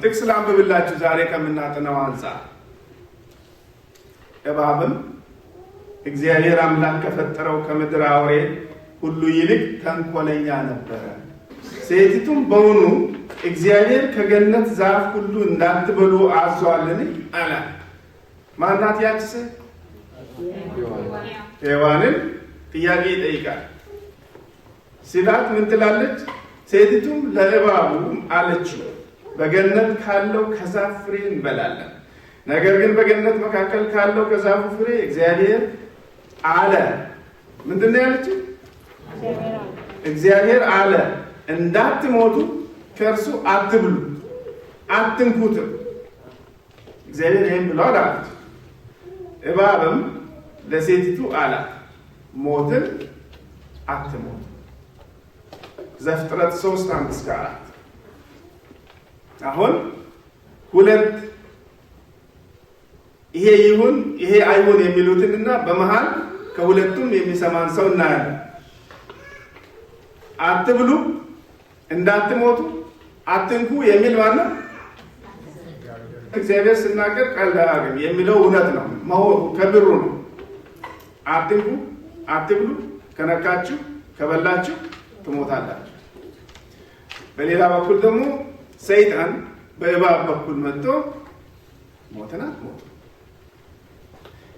ጥቅስ ላንብብላችሁ ዛሬ ከምናጠናው አንፃር። እባብም እግዚአብሔር አምላክ ከፈጠረው ከምድር አውሬ ሁሉ ይልቅ ተንኮለኛ ነበረ። ሴቲቱም በውኑ እግዚአብሔር ከገነት ዛፍ ሁሉ እንዳትበሉ አዟልን አላት። ማናት ያች ሴት? ሔዋንን ጥያቄ ይጠይቃል። ሲላት ምን ትላለች? ሴቲቱም ለእባቡ አለችው በገነት ካለው ከዛፍ ፍሬ እንበላለን፣ ነገር ግን በገነት መካከል ካለው ከዛፉ ፍሬ እግዚአብሔር አለ። ምንድን ነው ያለችው? እግዚአብሔር አለ እንዳትሞቱ ከእርሱ አትብሉ አትንኩትም። እግዚአብሔር ይህን ብሏል አለች። እባብም ለሴቲቱ አላት ሞትን አትሞቱ። ዘፍጥረት 3:1-4 አሁን ሁለት ይሄ ይሁን ይሄ አይሁን የሚሉትንና በመሃል ከሁለቱም የሚሰማን ሰው እናያለን። አትብሉ፣ እንዳትሞቱ፣ አትንኩ የሚል ማለት እግዚአብሔር ሲናገር ቃል ዳግም የሚለው እውነት ነው። ከብሩ ነው። አትንኩ፣ አትብሉ፣ ከነካችሁ ከበላችሁ ትሞታላችሁ። በሌላ በኩል ደግሞ ሰይጣን በእባብ በኩል መጥቶ ሞትን አትሞቱ።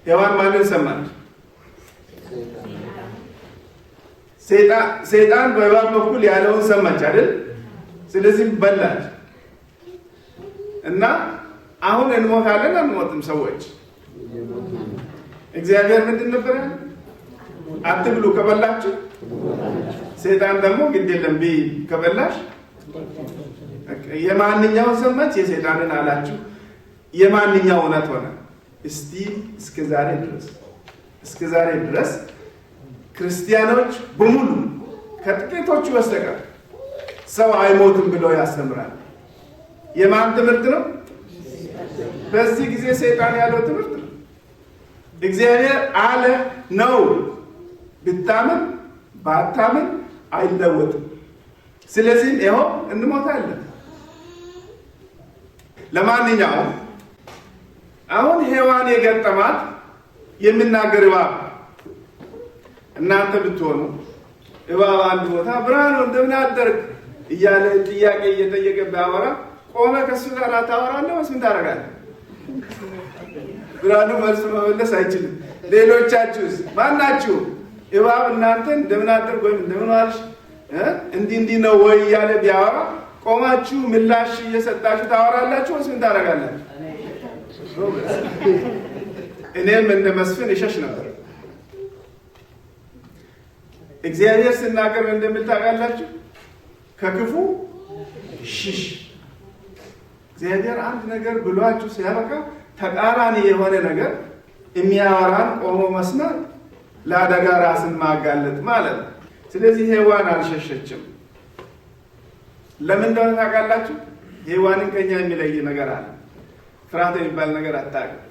ሔዋን ማንን ሰማች? ሰይጣን በእባብ በኩል ያለውን ሰማች አይደል? ስለዚህ በላች እና አሁን እንሞታለን አንሞትም ሰዎች። እግዚአብሔር ምንድን ነበር? አትብሉ ከበላችሁ። ሰይጣን ደግሞ ግድ የለም ከበላሽ የማንኛውን ሰማች? የሰይጣንን አላችሁ። የማንኛው እውነት ሆነ? እስቲ እስከ ዛሬ ድረስ ክርስቲያኖች በሙሉ ከጥቂቶቹ በስተቀር ሰው አይሞትም ብለው ያስተምራል። የማን ትምህርት ነው? በዚህ ጊዜ ሰይጣን ያለው ትምህርት ነው። እግዚአብሔር አለ ነው። ብታምን ባታምን አይለወጥም። ስለዚህ ይኸው እንሞታለን። ለማንኛውም አሁን ሔዋን የገጠማት የሚናገር እባብ። እናንተ ብትሆኑ እባብ አንድ ቦታ ብርሃኑ እንደምን አደርግ እያለ ጥያቄ እየጠየቀ ቢያወራ ቆመ ከሱ ጋር ታወራለህ ወይስ ምን ታደርጋለህ? ብርሃኑ መልስ መመለስ አይችልም። ሌሎቻችሁስ ማናችሁ? እባብ እናንተን እንደምን አደርግ ወይም እንደምን ዋልሽ እንዲህ ነው ወይ እያለ ቢያወራ ቆማችሁ ምላሽ እየሰጣችሁ ታወራላችሁ ወይስ ምን ታደርጋላችሁ? እኔም እንደ መስፍን እሸሽ ነበር። እግዚአብሔር ሲናገር እንደሚል ታውቃላችሁ፣ ከክፉ ሽሽ። እግዚአብሔር አንድ ነገር ብሏችሁ ሲያበቃ ተቃራኒ የሆነ ነገር የሚያወራን ቆሞ መስማት ለአደጋ ራስን ማጋለጥ ማለት ነው። ስለዚህ ሔዋን አልሸሸችም። ለምን እንደሆነ ታውቃላችሁ? ሔዋንን ከኛ የሚለይ ነገር አለ። ፍርሃት የሚባል ነገር አታውቅም።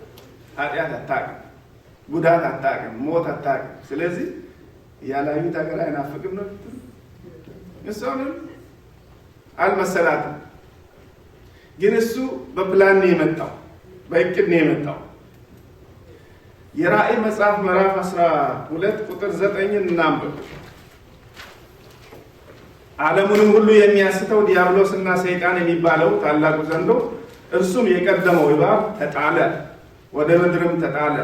ኃጢአት አታውቅም። ጉዳት አታውቅም። ሞት አታውቅም። ስለዚህ ያላዩት ሀገር አይናፍቅም ነው። እሱ ምንም አልመሰላትም። ግን እሱ በፕላን ነው የመጣው፣ በእቅድ ነው የመጣው። የራእይ መጽሐፍ ምዕራፍ 12 ቁጥር 9 እናንብብ። ዓለሙንም ሁሉ የሚያስተው ዲያብሎስና ሰይጣን የሚባለው ታላቁ ዘንዶ እርሱም የቀደመው እባብ ተጣለ፣ ወደ ምድርም ተጣለ፣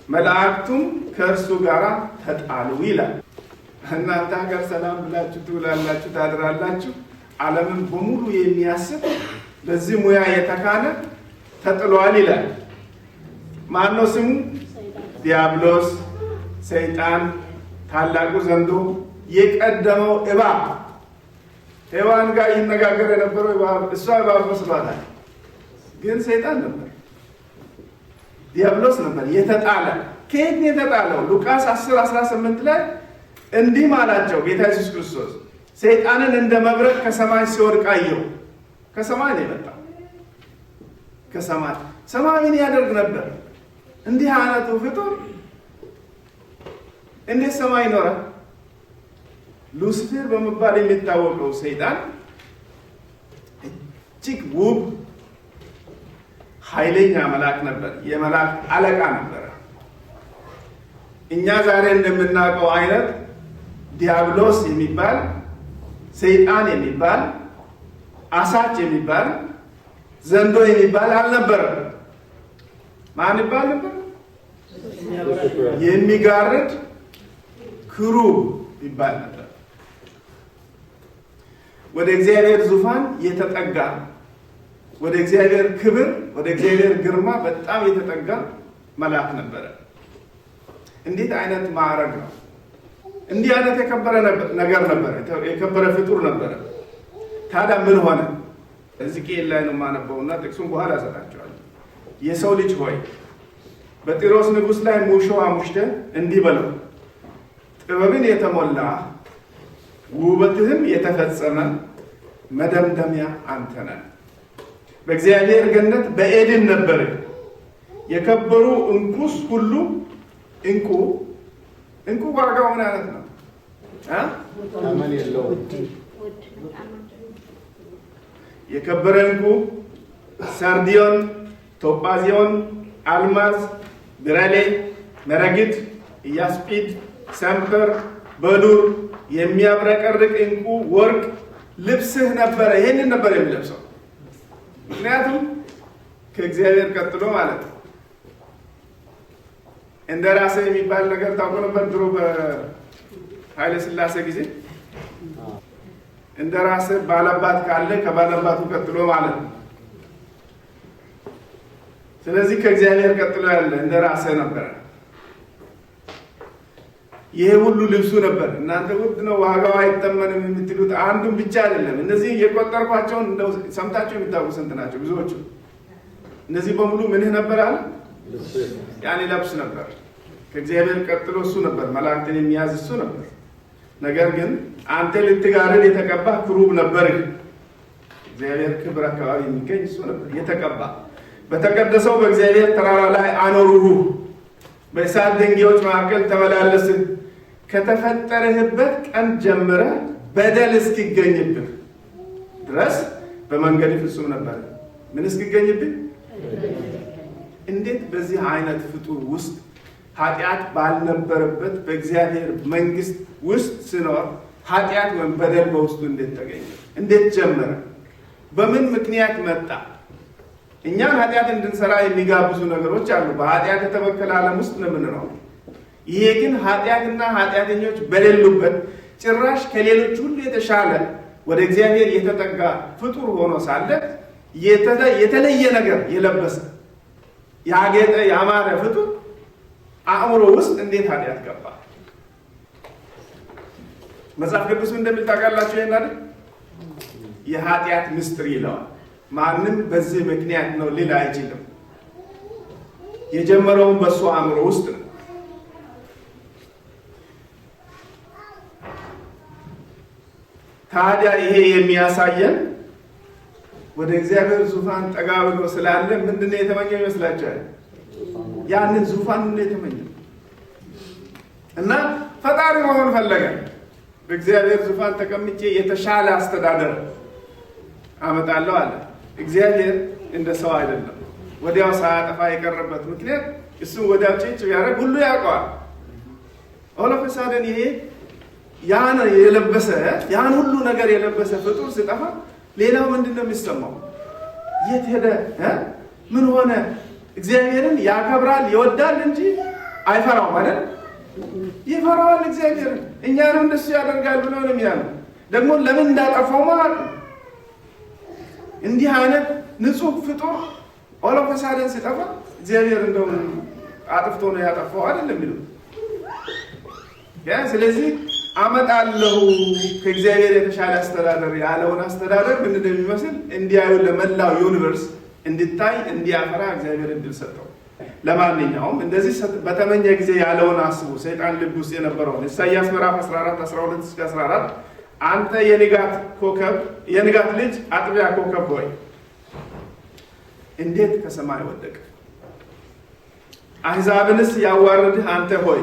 መላእክቱም ከእርሱ ጋር ተጣሉ ይላል። እናንተ ሀገር ሰላም ብላችሁ ትውላላችሁ ታድራላችሁ። ዓለምን በሙሉ የሚያስት በዚህ ሙያ የተካነ ተጥሏል ይላል። ማነው ስሙ? ዲያብሎስ፣ ሰይጣን፣ ታላቁ ዘንዶ፣ የቀደመው እባብ። ሔዋን ጋር ይነጋገር የነበረው እባብ፣ እሷ እባብ መስሏታል፣ ግን ሰይጣን ነበር፣ ዲያብሎስ ነበር የተጣለ። ከየት ነው የተጣለው? ሉቃስ 10:18 ላይ እንዲህ አላቸው ጌታ ኢየሱስ ክርስቶስ፣ ሰይጣንን እንደ መብረቅ ከሰማይ ሲወድቅ አየሁ። ከሰማይ ነው የመጣው። ከሰማይ ሰማይን ያደርግ ነበር። እንዲህ አይነቱ ፍጡር እንዴት ሰማይ ይኖራል? ሉሲፌር በመባል የሚታወቀው ሰይጣን እጅግ ውብ ኃይለኛ መልአክ ነበር። የመልአክ አለቃ ነበር። እኛ ዛሬ እንደምናውቀው አይነት ዲያብሎስ የሚባል ሰይጣን የሚባል አሳች የሚባል ዘንዶ የሚባል አልነበረም። ማን ይባል ነበር? የሚጋርድ ክሩብ ይባል ነበር። ወደ እግዚአብሔር ዙፋን የተጠጋ፣ ወደ እግዚአብሔር ክብር፣ ወደ እግዚአብሔር ግርማ በጣም የተጠጋ መልአክ ነበረ። እንዴት አይነት ማዕረግ ነው! እንዲህ አይነት የከበረ ነገር ነበረ፣ የከበረ ፍጡር ነበረ። ታዲያ ምን ሆነ? ሕዝቅኤል ላይ ነው የማነበውና ጥቅሱን በኋላ እሰጣቸዋለሁ። የሰው ልጅ ሆይ በጢሮስ ንጉሥ ላይ ሙሾ አሙሽተህ እንዲህ በለው፣ ጥበብን የተሞላ ውበትህም የተፈጸመ መደምደሚያ አንተ ነህ። በእግዚአብሔር ገነት በኤድን ነበር። የከበሩ እንቁስ ሁሉ እንቁ ዋጋው ምን አይነት ነው? ታመን የለው የከበረ እንቁ፣ ሰርዲዮን፣ ቶጳዚዮን፣ አልማዝ፣ ብረሌ፣ መረግድ፣ ኢያስጲድ፣ ሰምፐር፣ በዱር የሚያብረቀርቅ እንቁ ወርቅ ልብስህ ነበረ። ይሄንን ነበር የሚለብሰው። ምክንያቱም ከእግዚአብሔር ቀጥሎ ማለት ነው። እንደ ራሴ የሚባል ነገር ታውቁ ነበር ድሮ በኃይለ ሥላሴ ጊዜ። እንደ ራሴ ባለባት ካለ ከባለባቱ ቀጥሎ ማለት ነው። ስለዚህ ከእግዚአብሔር ቀጥሎ ያለ እንደ ራሴ ነበረ። ይሄ ሁሉ ልብሱ ነበር። እናንተ ውድ ነው ዋጋው አይተመንም የምትሉት አንዱን ብቻ አይደለም። እነዚህ የቆጠርኳቸውን እንደው ሰምታችሁ የሚታወቁ ስንት ናቸው? ብዙዎቹ። እነዚህ በሙሉ ምንህ ነበር አለ? ያኔ ለብስ ነበር። ከእግዚአብሔር ቀጥሎ እሱ ነበር። መላእክትን የሚያዝ እሱ ነበር። ነገር ግን አንተ ልትጋርድ የተቀባ ክሩብ ነበር። እግዚአብሔር ክብር አካባቢ የሚገኝ እሱ ነበር የተቀባ። በተቀደሰው በእግዚአብሔር ተራራ ላይ አኖሩሁ። በእሳት ድንጋዮች መካከል ተመላለስን። ከተፈጠረህበት ቀን ጀምረህ በደል እስኪገኝብህ ድረስ በመንገድ ፍጹም ነበር። ምን እስኪገኝብህ? እንዴት በዚህ አይነት ፍጡር ውስጥ ኃጢአት ባልነበረበት በእግዚአብሔር መንግስት ውስጥ ስኖር ኃጢአት ወይም በደል በውስጡ እንዴት ተገኘ? እንዴት ጀመረ? በምን ምክንያት መጣ? እኛን ኃጢአት እንድንሰራ የሚጋብዙ ነገሮች አሉ። በኃጢአት የተበከለ ዓለም ውስጥ ነው የምንኖረው። ይሄ ግን ኃጢአትና ኃጢአተኞች በሌሉበት ጭራሽ ከሌሎች ሁሉ የተሻለ ወደ እግዚአብሔር የተጠጋ ፍጡር ሆኖ ሳለ የተለየ ነገር የለበሰ ያጌጠ ያማረ ፍጡር አእምሮ ውስጥ እንዴት ኃጢአት ገባ? መጽሐፍ ቅዱስ እንደሚል ታውቃላችሁ። ይሄን አይደል? የኃጢአት ምስጢር ይለዋል። ማንም በዚህ ምክንያት ነው ሊል አይችልም። የጀመረውን በእሱ አእምሮ ውስጥ ነው። ታዲያ ይሄ የሚያሳየን ወደ እግዚአብሔር ዙፋን ጠጋ ብሎ ስላለ ምንድነው የተመኘው ይመስላችኋል? ያንን ዙፋን ነው የተመኘው እና ፈጣሪ መሆን ፈለገ። በእግዚአብሔር ዙፋን ተቀምጬ የተሻለ አስተዳደር አመጣለሁ አለ። እግዚአብሔር እንደ ሰው አይደለም። ወዲያው ሳያጠፋ የቀረበት ምክንያት እሱ ወዲያው ጭጭ ቢያደርግ ሁሉ ያውቀዋል። ኦሎፈሳደን ይሄ ያን የለበሰ ያን ሁሉ ነገር የለበሰ ፍጡር ሲጠፋ ሌላው ምንድነው የሚሰማው? የት ሄደ? ምን ሆነ? እግዚአብሔርን ያከብራል ይወዳል እንጂ አይፈራው ማለት ይፈራዋል። እግዚአብሔርን እኛንም እንደሱ ያደርጋል ብሎ ነው የሚያለው። ደግሞ ለምን እንዳጠፋው ማለት ነው። እንዲህ አይነት ንጹህ ፍጡር ኦሎፈሳደን ሲጠፋ እግዚአብሔር እንደው አጥፍቶ ነው ያጠፋው አይደለም የሚለው ያ። ስለዚህ አመጣለሁ ከእግዚአብሔር የተሻለ አስተዳደር ያለውን አስተዳደር ምን እንደሚመስል እንዲያዩ ለመላው ዩኒቨርስ እንድታይ እንዲያፈራ እግዚአብሔር እድል ሰጠው። ለማንኛውም እንደዚህ በተመኘ ጊዜ ያለውን አስቡ። ሰይጣን ልብ ውስጥ የነበረውን ኢሳይያስ ምዕራፍ 14:12-14 አንተ የንጋት ኮከብ የንጋት ልጅ አጥቢያ ኮከብ ሆይ እንዴት ከሰማይ ወደቅ? አሕዛብንስ ያዋርድህ አንተ ሆይ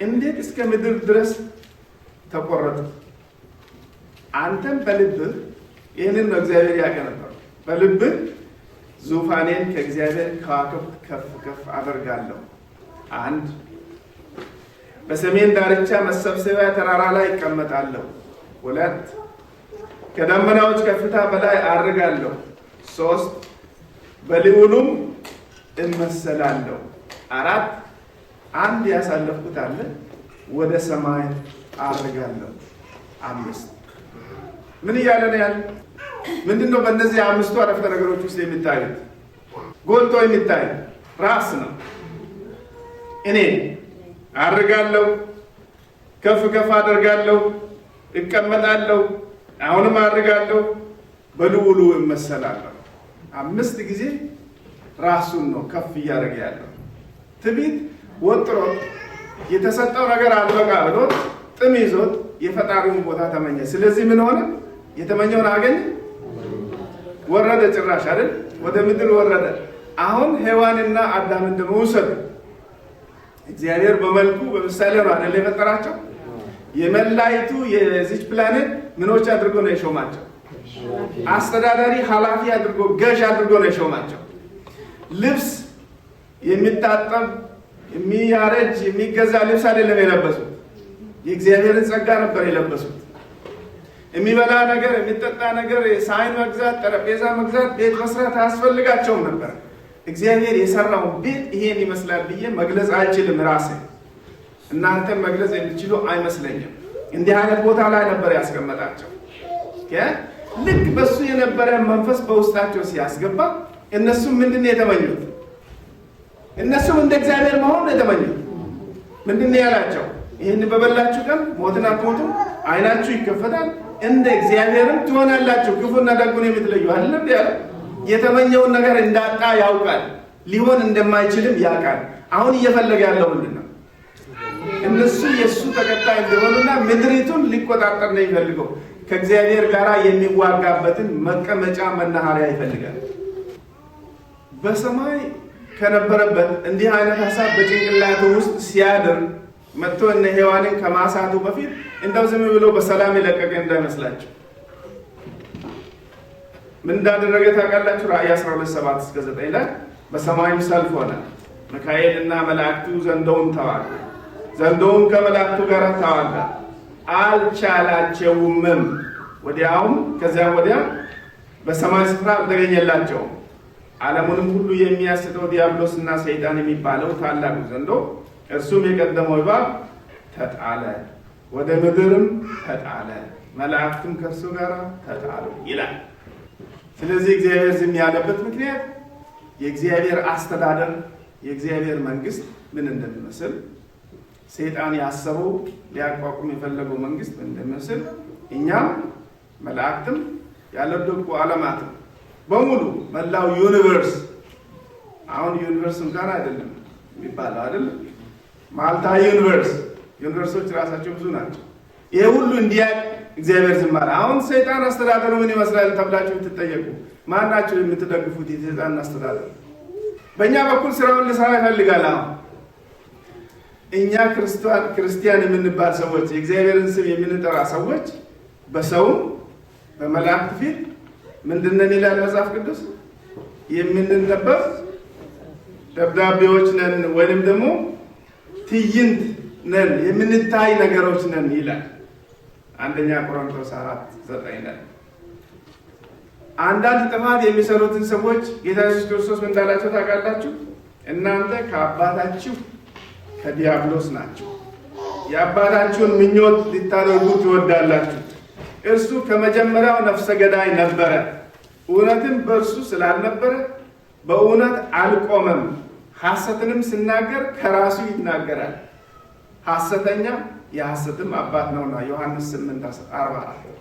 እንዴት እስከ ምድር ድረስ ተቆረጠ? አንተም በልብህ ይህንን ነው እግዚአብሔር ያውቅ ነበር። በልብህ ዙፋኔን ከእግዚአብሔር ከዋክብት ከፍ ከፍ አደርጋለሁ። 1 በሰሜን ዳርቻ መሰብሰቢያ ተራራ ላይ እቀመጣለሁ። 2 ከደመናዎች ከፍታ በላይ አድርጋለሁ። 3 በልዑሉም እመሰላለሁ። 4 አንድ ያሳለፍኩት አለ ወደ ሰማይ አድርጋለሁ። 5 ምን እያለ ነው ያለ? ምንድነው? በእነዚህ 5ቱ አረፍተ ነገሮች ውስጥ የሚታዩት ጎልቶ የሚታይ ራስ ነው። እኔ አድርጋለሁ፣ ከፍ ከፍ አደርጋለሁ፣ እቀመጣለሁ፣ አሁንም አድርጋለሁ፣ በልዑሉ እመሰላለሁ። 5 ጊዜ ራሱን ነው ከፍ እያደረገ ያለው። ትዕቢት ወጥሮት የተሰጠው ነገር አልበቃ ብሎት ጥም ይዞት የፈጣሪውን ቦታ ተመኘ። ስለዚህ ምን ሆነ? የተመኘውን አገኘ፣ ወረደ። ጭራሽ አይደል ወደ ምድር ወረደ። አሁን ሔዋንና አዳምን ደግሞ ውሰዱ። እግዚአብሔር በመልኩ በምሳሌ ነው አይደል የፈጠራቸው። የመላይቱ የዚች ፕላኔት ምኖች አድርጎ ነው የሾማቸው። አስተዳዳሪ፣ ኃላፊ አድርጎ ገዥ አድርጎ ነው የሾማቸው። ልብስ የሚታጠብ የሚያረጅ የሚገዛ ልብስ አይደለም የለበሱት። የእግዚአብሔርን ጸጋ ነበር የለበሱት። የሚበላ ነገር የሚጠጣ ነገር ሳህን መግዛት፣ ጠረጴዛ መግዛት፣ ቤት መስራት አያስፈልጋቸውም ነበር። እግዚአብሔር የሰራውን ቤት ይሄን ይመስላል ብዬ መግለጽ አልችልም። ራሴ እናንተም መግለጽ የምትችሉ አይመስለኝም። እንዲህ አይነት ቦታ ላይ ነበር ያስቀመጣቸው። ልክ በሱ የነበረ መንፈስ በውስጣቸው ሲያስገባ እነሱም ምንድን ነው የተመኙት? እነሱም እንደ እግዚአብሔር መሆን የተመኙት። ምንድን ነው ያላቸው? ይህን በበላችሁ ቀን ሞትን አትሞቱም፣ ዓይናችሁ ይከፈታል፣ እንደ እግዚአብሔርም ትሆናላችሁ፣ ክፉና ደጉን የምትለዩ አይደለም ያለ። የተመኘውን ነገር እንዳጣ ያውቃል፣ ሊሆን እንደማይችልም ያውቃል። አሁን እየፈለገ ያለው ምንድን ነው? እነሱ የእሱ ተከታይ እንደሆኑና ምድሪቱን ሊቆጣጠር ነው የሚፈልገው። ከእግዚአብሔር ጋር የሚዋጋበትን መቀመጫ መናኸሪያ ይፈልጋል። በሰማይ ከነበረበት እንዲህ አይነት ሀሳብ በጭንቅላቱ ውስጥ ሲያድር መጥቶ እነ ሔዋንን ከማሳቱ በፊት እንደው ዝም ብሎ በሰላም የለቀቀ እንዳይመስላችሁ ምን እንዳደረገ ታውቃላችሁ? ራእይ 12:7-9 ላይ በሰማይም ሰልፍ ሆነ፣ ሚካኤል እና መላእክቱ ዘንዶውን ተዋጋ፣ ዘንዶውን ከመላእክቱ ጋር ተዋጋ፣ አልቻላቸውምም። ወዲያውም ከዚያ ወዲያ በሰማይ ስፍራ አልተገኘላቸውም። ዓለሙንም ሁሉ የሚያስተው ዲያብሎስና ሰይጣን የሚባለው ታላቁ ዘንዶ እርሱም የቀደመው እባብ ተጣለ፣ ወደ ምድርም ተጣለ፣ መላእክቱም ከእርሱ ጋር ተጣሉ ይላል። ስለዚህ እግዚአብሔር ዝም ያለበት ምክንያት የእግዚአብሔር አስተዳደር የእግዚአብሔር መንግስት ምን እንደሚመስል፣ ሰይጣን ያሰበው ሊያቋቁም የፈለገው መንግስት ምን እንደሚመስል፣ እኛም መላእክትም ያልወደቁ ዓለማትም በሙሉ መላው ዩኒቨርስ፣ አሁን ዩኒቨርስ እንኳን አይደለም የሚባለው አይደለም፣ ማልታ ዩኒቨርሶች ራሳቸው ብዙ ናቸው። ይሄ ሁሉ እንዲያቅ እግዚአብሔር ዝም አለ። አሁን ሰይጣን አስተዳደሩ ምን ይመስላል ተብላችሁ ብትጠየቁ ማናችሁ የምትደግፉት የሰይጣን አስተዳደር? በእኛ በኩል ስራውን ሊሰራ ይፈልጋል። አሁን እኛ ክርስቲያን የምንባል ሰዎች የእግዚአብሔርን ስም የምንጠራ ሰዎች በሰውም በመላእክት ፊት ምንድነን ይላል መጽሐፍ ቅዱስ? የምንነበብ ደብዳቤዎች ነን፣ ወይንም ደግሞ ትዕይንት ነን፣ የምንታይ ነገሮች ነን ይላል 1 ቆሮንቶስ 4:9 ላይ። አንዳንድ ጥፋት የሚሰሩትን ሰዎች ጌታ ኢየሱስ ክርስቶስ ምን እንዳላቸው ታውቃላችሁ? እናንተ ከአባታችሁ ከዲያብሎስ ናችሁ፣ የአባታችሁን ምኞት ልታደርጉ ትወዳላችሁ። እርሱ ከመጀመሪያው ነፍሰ ገዳይ ነበረ፣ እውነትም በእርሱ ስላልነበረ በእውነት አልቆመም። ሐሰትንም ሲናገር ከራሱ ይናገራል፣ ሐሰተኛ የሐሰትም አባት ነውና ዮሐንስ 8:44።